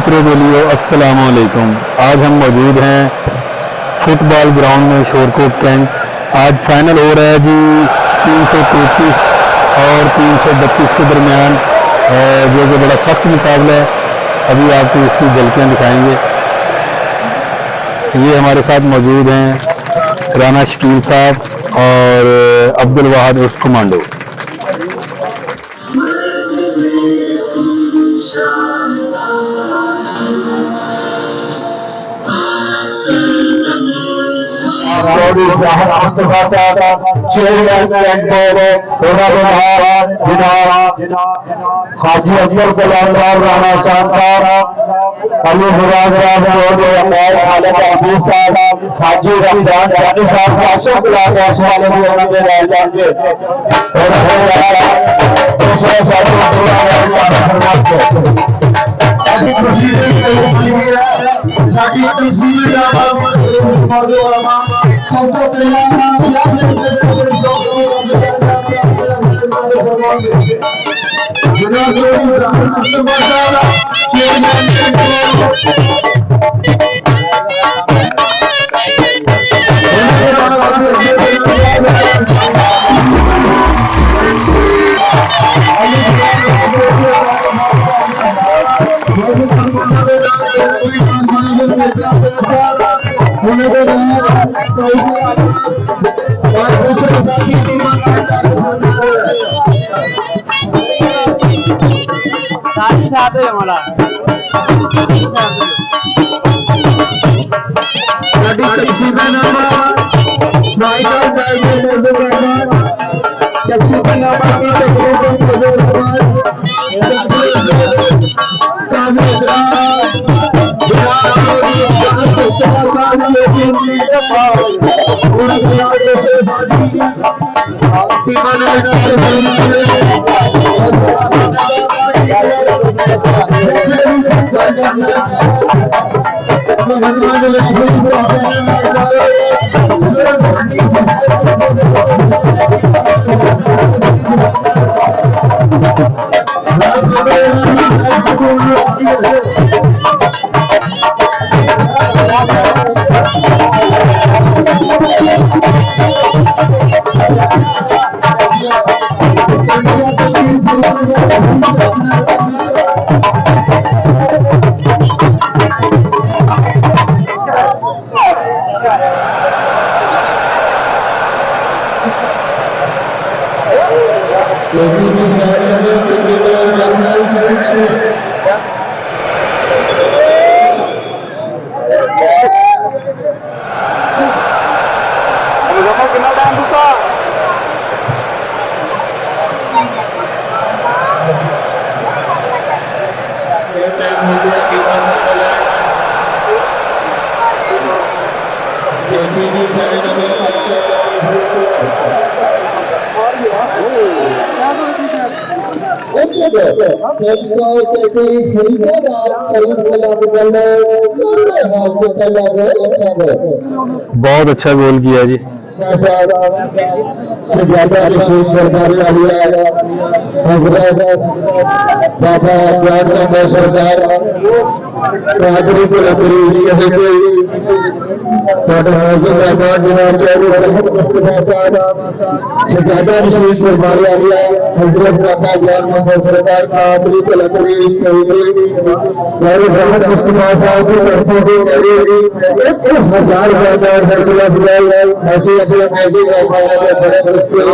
मित्रों बोलियो अस्सलाम वालेकुम। आज हम मौजूद हैं फुटबॉल ग्राउंड में शोरकोट कैंट। आज फाइनल हो रहा है जी 333 और 332 के दरमियान, जो कि बड़ा सख्त मुकाबला है। अभी आपको इसकी झलकियाँ दिखाएंगे। ये हमारे साथ मौजूद हैं राना शकील साहब और अब्दुल वाहिद उर्फ कमांडो। मुस्तफा साहब चेयरमैन हाजी अकबर गुलाम राणा साहब, अली मुराद हबीब साहब, हाजी रमजान जानी साहब, अशोक गुलाम बहुत अच्छा गोल किया जी। सजादा विशेष दरबार बाबा सरदार बहादुरी को सजादा विशेष दरबार हजरत बाबा ज्ञान मोहम्मद सरदार बहादुरी को मुस्तफा साहब को करते हुए 1000 ऐसे ऐसे बड़े मुश्किल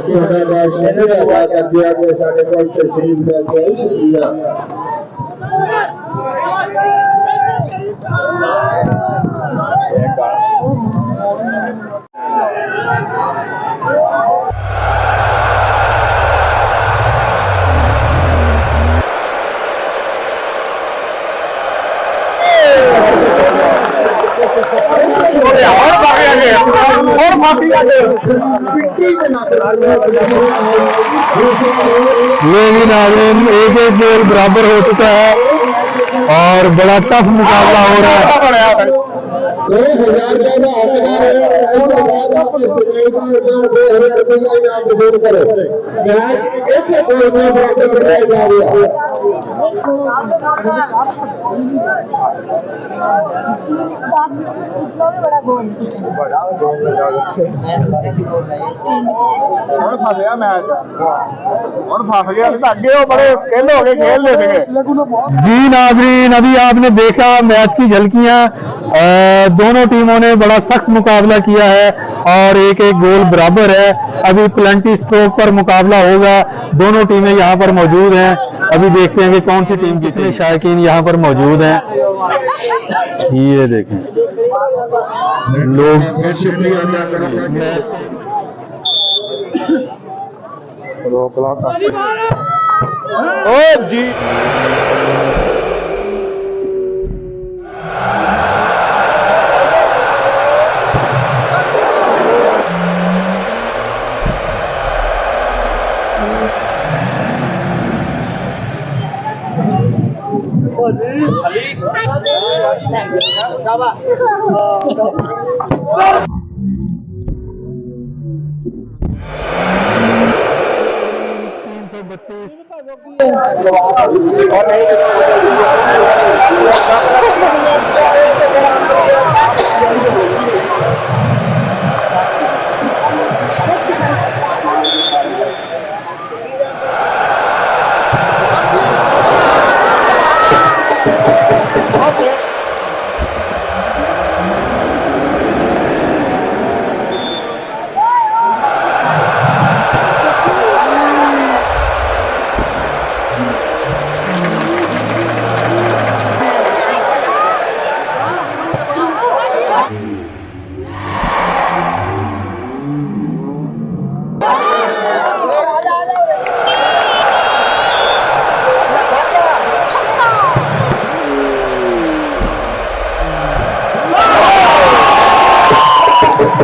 ਤੁਹਾਡਾ ਬਹੁਤ ਸ਼ੁਕਰੀਆ ਅਦਾ ਕਰਦੇ ਹਾਂ ਕਿ ਸਾਡੇ ਕੋਲ ਤਸ਼ਰੀਫ ਲੈ ਕੇ ਆਏ। ਸ਼ੁਕਰੀਆ। लेकिन नाज़रीन एक एक गोल बराबर हो चुका है और बड़ा टफ मुकाबला हो रहा है। 2000 का हकदार है। उसके बाद आप 2000 रुपये आप जरूर करो। मैच एक गोल में बराबर कराया जा रहा है। जी नाज़रीन, अभी आपने देखा मैच की झलकियां। दोनों टीमों ने बड़ा सख्त मुकाबला किया है और एक एक गोल बराबर है। अभी पेनल्टी स्ट्रोक पर मुकाबला होगा। दोनों टीमें यहाँ पर मौजूद हैं। अभी देखते हैं कि कौन सी टीम कितने शायकीन यहाँ पर मौजूद हैं। ये देखें लोग जी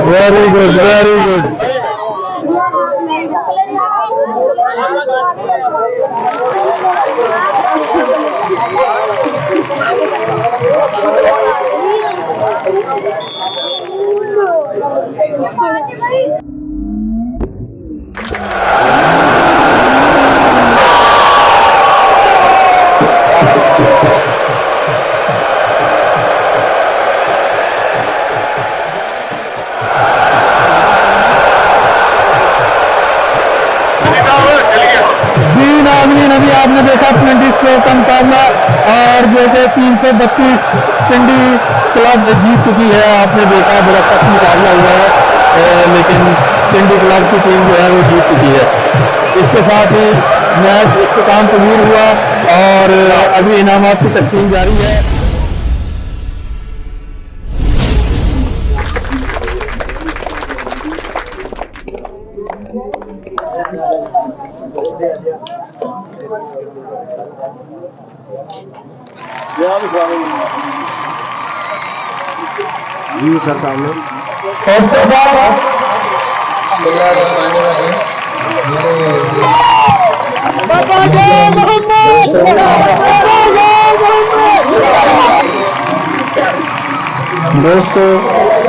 वेरी गुड, वेरी गुड। अभी आपने देखा पेनल्टी स्ट्रोक का मुकाबला और जो कि 332 पिंडी क्लब जीत चुकी है। आपने देखा बड़ा सख्त मुकाबला हुआ है, लेकिन पिंडी क्लब की टीम जो है वो जीत चुकी है। इसके साथ ही मैच इख्तिताम पजीर हुआ और अभी इनामात की तकसीम जारी है। जी सरकार ने दोस्तों,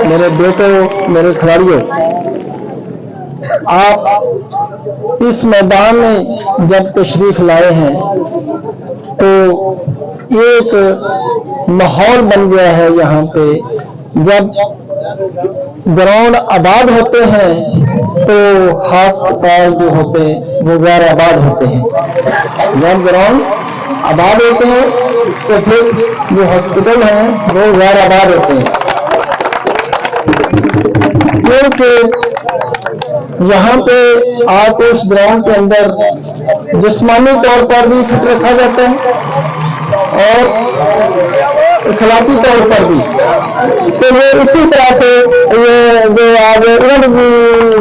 मेरे बेटों, मेरे खिलाड़ियों, आप इस मैदान में जब तशरीफ लाए हैं तो एक माहौल बन गया है। यहाँ पे जब ग्राउंड आबाद होते हैं तो हस्पताल जो होते हैं वो गैर आबाद होते हैं। जब ग्राउंड आबाद होते हैं तो फिर जो हॉस्पिटल हैं वो गैर आबाद होते हैं, क्योंकि यहाँ पे आपको इस ग्राउंड के अंदर जिस्मानी तौर पर भी फिट रखा जाता है और इखलाकी तौर पर भी। तो ये इसी तरह से ये जो आज इवेंट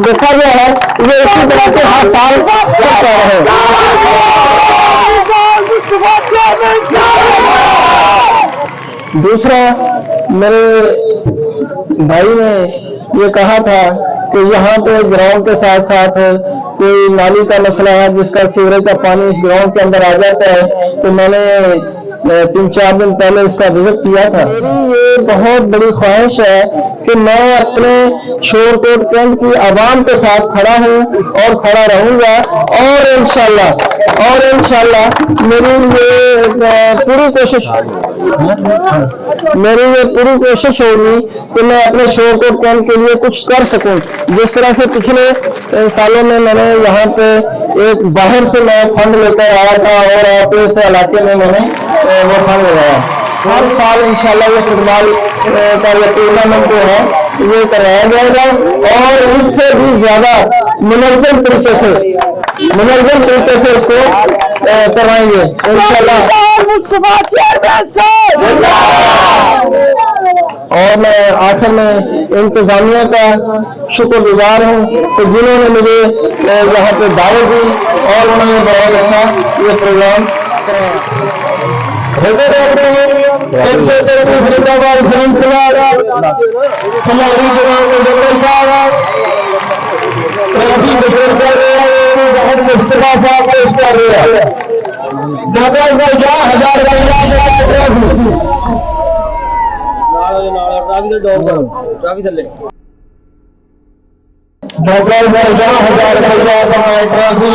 देखा गया है, ये इसी तरह से हर साल होता है। दूसरा, मेरे भाई ने ये कहा था कि यहाँ पे ग्राउंड के साथ साथ कोई नाली का मसला है जिसका सीवरेज का पानी इस ग्राउंड के अंदर आ जाता है। तो मैंने 3-4 दिन पहले इसका विजिट किया था। मेरी ये बहुत बड़ी ख्वाहिश है कि मैं अपने शोरकोट कैंट की आवाम के साथ खड़ा हूँ और खड़ा रहूंगा, और इंशाल्लाह मेरी ये पूरी कोशिश होगी कि मैं अपने शोरकोट कैंट के लिए कुछ कर सकूं। जिस तरह से पिछले सालों में मैंने यहाँ पे एक बाहर से मैं फंड लेकर आया था और आपके इस इलाके में मैंने वो फंड लगाया। हर साल इंशाल्लाह ये फुटबॉल का ये टूर्नामेंट जो है ये कराया जाएगा, और उससे भी ज्यादा मुनज़्ज़म तरीके से इसको करवाएंगे इंशाल्लाह। और मैं आखिर में इंतजामिया का शुक्रगुजार हूँ कि जिन्होंने मुझे यहाँ पे दावत दी और उन्होंने बहुत अच्छा ये प्रोग्राम $10,000 ट्रॉफी